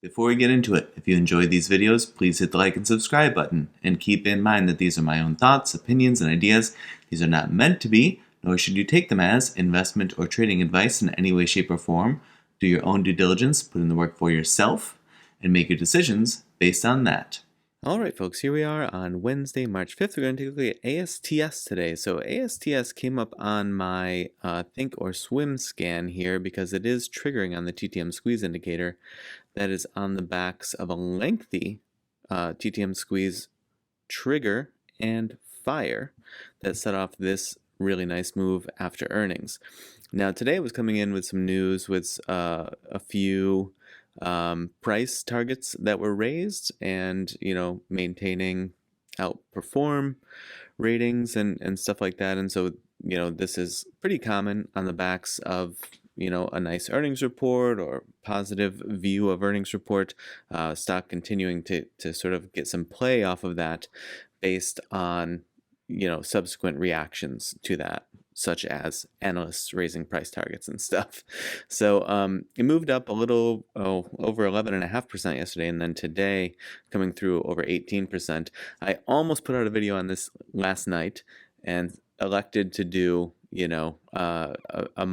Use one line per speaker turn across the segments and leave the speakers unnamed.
Before we get into it, if you enjoyed these videos, please hit the like and subscribe button, and keep in mind that these are my own thoughts, opinions, and ideas. These are not meant to be, nor should you take them as, investment or trading advice in any way, shape, or form. Do your own due diligence, put in the work for yourself, and make your decisions based on that. Alright folks, here we are on Wednesday, March 5th. We're going to take a look at ASTS today. So ASTS came up on my think or swim scan here because it is triggering on the TTM squeeze indicator that is on the backs of a lengthy TTM squeeze trigger and fire that set off this really nice move after earnings. Now today it was coming in with some news with a few price targets that were raised, and maintaining outperform ratings and stuff like that. And so this is pretty common on the backs of a nice earnings report or positive view of earnings report, stock continuing to sort of get some play off of that based on subsequent reactions to that, such as analysts raising price targets and stuff. So it moved up a little over 11.5% yesterday, and then today coming through over 18%. I almost put out a video on this last night and elected to do a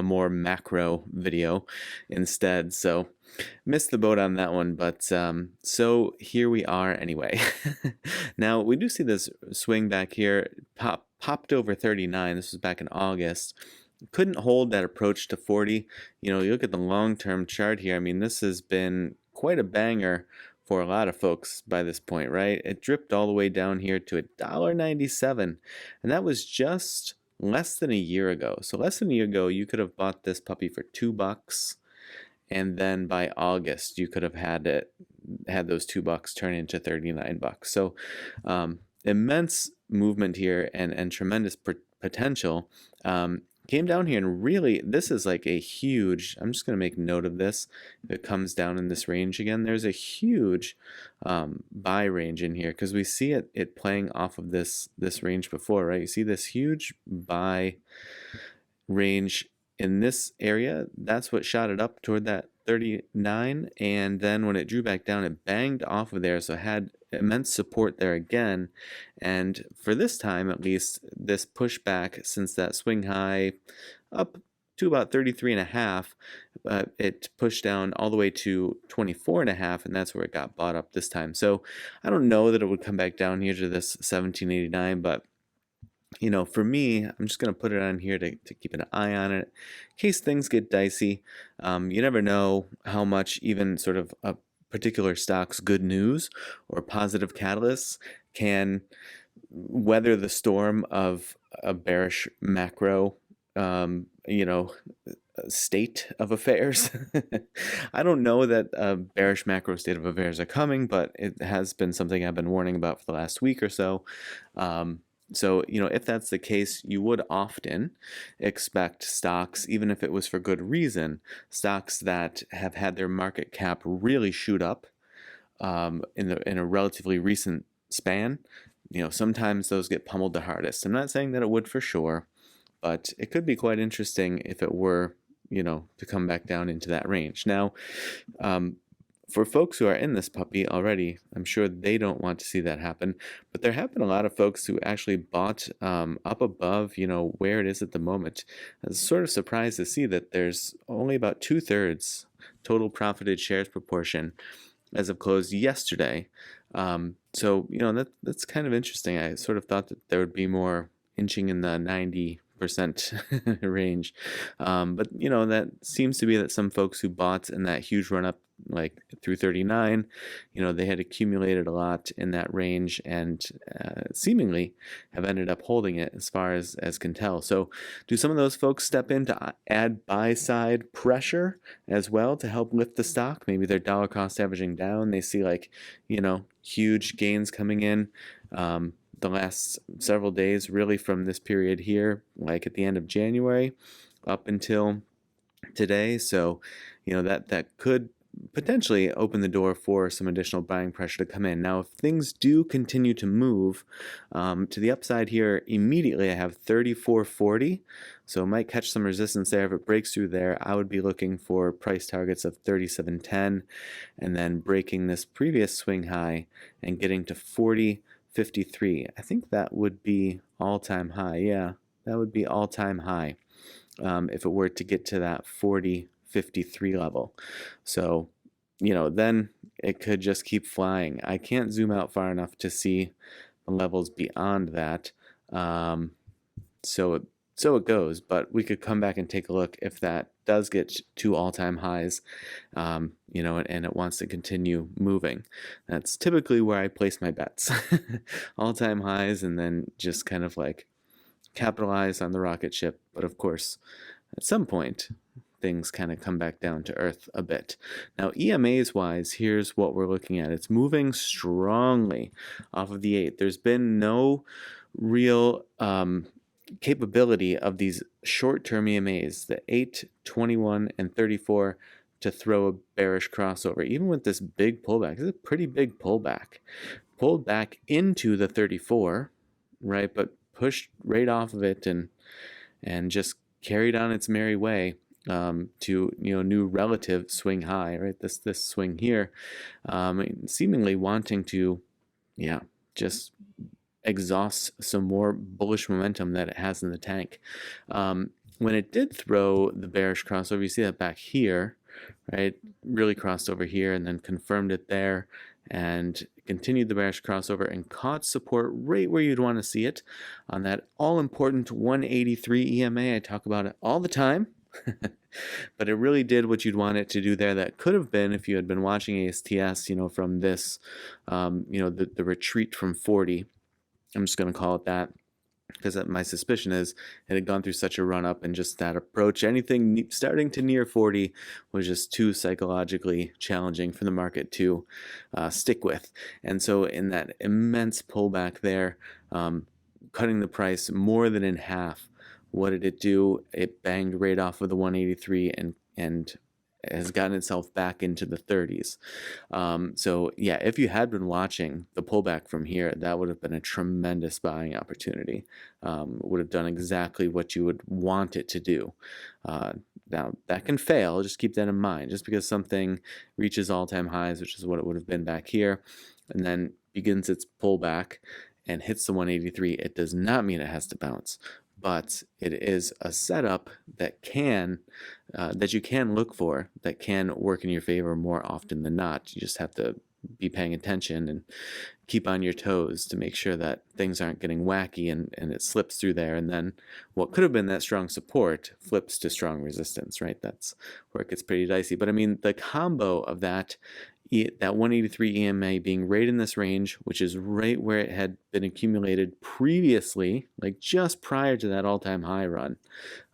more macro video instead, so missed the boat on that one. But so here we are anyway. Now we do see this swing back here, popped over 39. This was back in August. Couldn't hold that approach to 40. You look at the long-term chart here. I mean, this has been quite a banger for a lot of folks by this point, right? It dripped all the way down here to $1.97, and that was just less than a year ago. So less than a year ago, you could have bought this puppy for $2, and then by August, you could have had those $2 turn into $39. So immense movement here and tremendous potential. Came down here, and really this is like a huge, I'm just going to make note of this, if it comes down in this range again, there's a huge buy range in here, because we see it playing off of this range before, right? You see this huge buy range in this area. That's what shot it up toward that 39, and then when it drew back down, it banged off of there, so it had immense support there again. And for this time, at least, this pushback since that swing high up to about 33.5, it pushed down all the way to 24.5, and that's where it got bought up this time. So I don't know that it would come back down here to this 1789, but for me, I'm just going to put it on here to keep an eye on it in case things get dicey. You never know how much even sort of a particular stock's good news or positive catalysts can weather the storm of a bearish macro state of affairs. I don't know that a bearish macro state of affairs are coming, but it has been something I've been warning about for the last week or so. So, if that's the case, you would often expect stocks, even if it was for good reason, stocks that have had their market cap really shoot up in a relatively recent span. Sometimes those get pummeled the hardest. I'm not saying that it would for sure, but it could be quite interesting if it were, to come back down into that range. Now, for folks who are in this puppy already, I'm sure they don't want to see that happen, but there have been a lot of folks who actually bought up above, where it is at the moment. I was sort of surprised to see that there's only about 2/3 total profited shares proportion as of close yesterday. So, that's kind of interesting. I sort of thought that there would be more inching in the 90% range. But that seems to be that some folks who bought in that huge run up, like through 39, they had accumulated a lot in that range, and seemingly have ended up holding it as far as can tell. So do some of those folks step in to add buy side pressure as well to help lift the stock? Maybe they're dollar cost averaging down, they see huge gains coming in the last several days, really from this period here, like at the end of January up until today. So that could potentially open the door for some additional buying pressure to come in. Now, if things do continue to move to the upside here, immediately I have 34.40, so it might catch some resistance there. If it breaks through there, I would be looking for price targets of 37.10, and then breaking this previous swing high and getting to 40.53. I think that would be all-time high. Yeah, that would be all-time high if it were to get to that 40.53 level. So, then it could just keep flying. I can't zoom out far enough to see the levels beyond that. So it goes, but we could come back and take a look if that does get to all-time highs, and it wants to continue moving. That's typically where I place my bets. All-time highs, and then just kind of like capitalize on the rocket ship. But of course, at some point, things kind of come back down to earth a bit. Now, EMAs wise, here's what we're looking at. It's moving strongly off of the 8. There's been no real capability of these short-term EMAs, the 8, 21, and 34, to throw a bearish crossover. Even with this big pullback, it's a pretty big pullback. Pulled back into the 34, right, but pushed right off of it and just carried on its merry way to new relative swing high, right? This swing here, seemingly wanting to, just exhaust some more bullish momentum that it has in the tank. When it did throw the bearish crossover, you see that back here, right? Really crossed over here and then confirmed it there, and continued the bearish crossover and caught support right where you'd want to see it on that all-important 183 EMA. I talk about it all the time. But it really did what you'd want it to do there. That could have been, if you had been watching ASTS, from this, the retreat from 40. I'm just going to call it that, because my suspicion is it had gone through such a run-up, and just that approach, anything starting to near 40 was just too psychologically challenging for the market to stick with. And so in that immense pullback there, cutting the price more than in half, what did it do? It banged right off of the 183 and has gotten itself back into the 30s. So yeah, if you had been watching the pullback from here, that would have been a tremendous buying opportunity. Would have done exactly what you would want it to do. Now, that can fail. Just keep that in mind. Just because something reaches all-time highs, which is what it would have been back here, and then begins its pullback and hits the 183, it does not mean it has to bounce. But it is a setup that that you can look for, that can work in your favor more often than not. You just have to be paying attention and keep on your toes to make sure that things aren't getting wacky and it slips through there. And then what could have been that strong support flips to strong resistance, right? That's where it gets pretty dicey. But I mean, the combo of that 183 EMA being right in this range, which is right where it had been accumulated previously, like just prior to that all-time high run,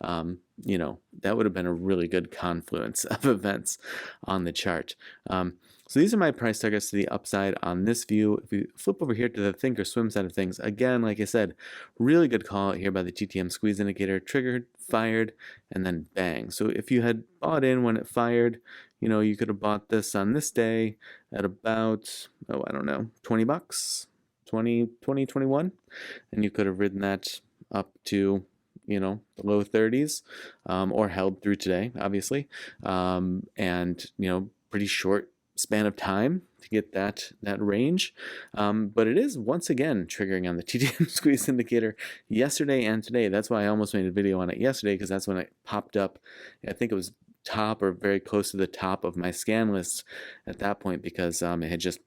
that would have been a really good confluence of events on the chart. So these are my price targets to the upside on this view. If we flip over here to the think or swim side of things, again, like I said, really good call out here by the TTM squeeze indicator, triggered, fired, and then bang. So if you had bought in when it fired, you could have bought this on this day at about, I don't know, 20 bucks, 20, 21, and you could have ridden that up to, the low 30s, or held through today, obviously, and, pretty short span of time to get that range. But it is once again triggering on the TTM squeeze indicator yesterday and today. That's why I almost made a video on it yesterday, because that's when it popped up. I think it was top or very close to the top of my scan list at that point, because it had just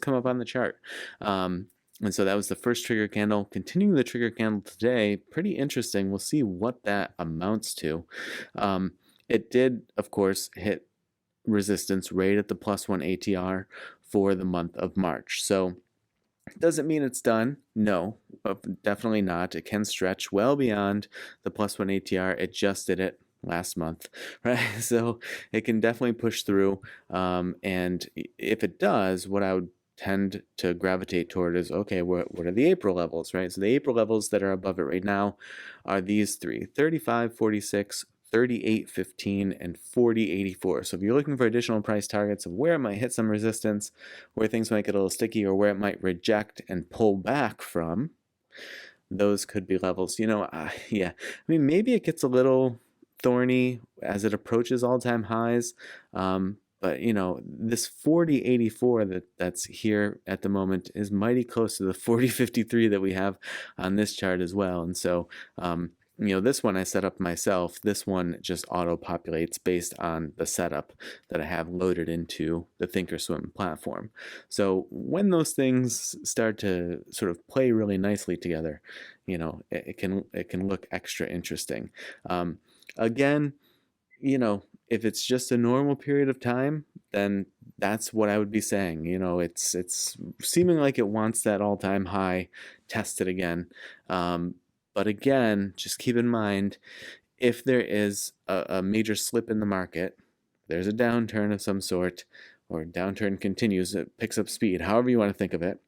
come up on the chart. And so that was the first trigger candle. Continuing the trigger candle today, pretty interesting. We'll see what that amounts to. It did, of course, hit resistance right at the +1 ATR for the month of March. So does it mean it's done? No, definitely not. It can stretch well beyond the +1 ATR. It just did it last month, right? So it can definitely push through. And if it does, what I would tend to gravitate toward is, okay, what are the April levels, right? So the April levels that are above it right now are these three: 35, 46, 38.15 and 40.84. So if you're looking for additional price targets of where it might hit some resistance, where things might get a little sticky, or where it might reject and pull back from, those could be levels. Yeah, I mean, maybe it gets a little thorny as it approaches all-time highs. But this 40.84 that's here at the moment is mighty close to the 40.53 that we have on this chart as well. And so this one I set up myself. This one just auto-populates based on the setup that I have loaded into the Thinkorswim platform. So when those things start to sort of play really nicely together, it can look extra interesting. Again, if it's just a normal period of time, then that's what I would be saying. It's seeming like it wants that all-time high tested again. But again, just keep in mind, if there is a major slip in the market, there's a downturn of some sort, or downturn continues, it picks up speed, however you want to think of it,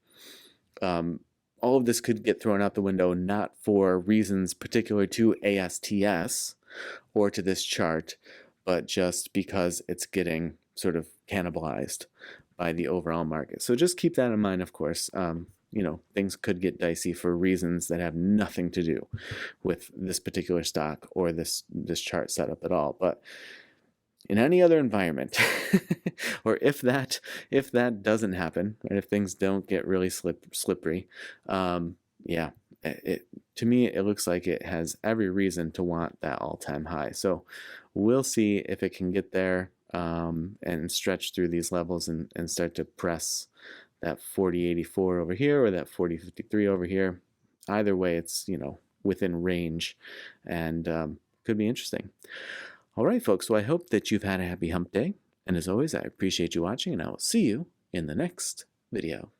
all of this could get thrown out the window, not for reasons particular to ASTS or to this chart, but just because it's getting sort of cannibalized by the overall market. So just keep that in mind, of course. Things could get dicey for reasons that have nothing to do with this particular stock or this chart setup at all. But in any other environment, or if that doesn't happen, right, if things don't get really slippery, yeah, to me it looks like it has every reason to want that all-time high. So we'll see if it can get there and stretch through these levels and start to press that 40.84 over here or that 40.53 over here. Either way, it's within range, and could be interesting. All right, folks, so I hope that you've had a happy hump day, and as always, I appreciate you watching, and I will see you in the next video.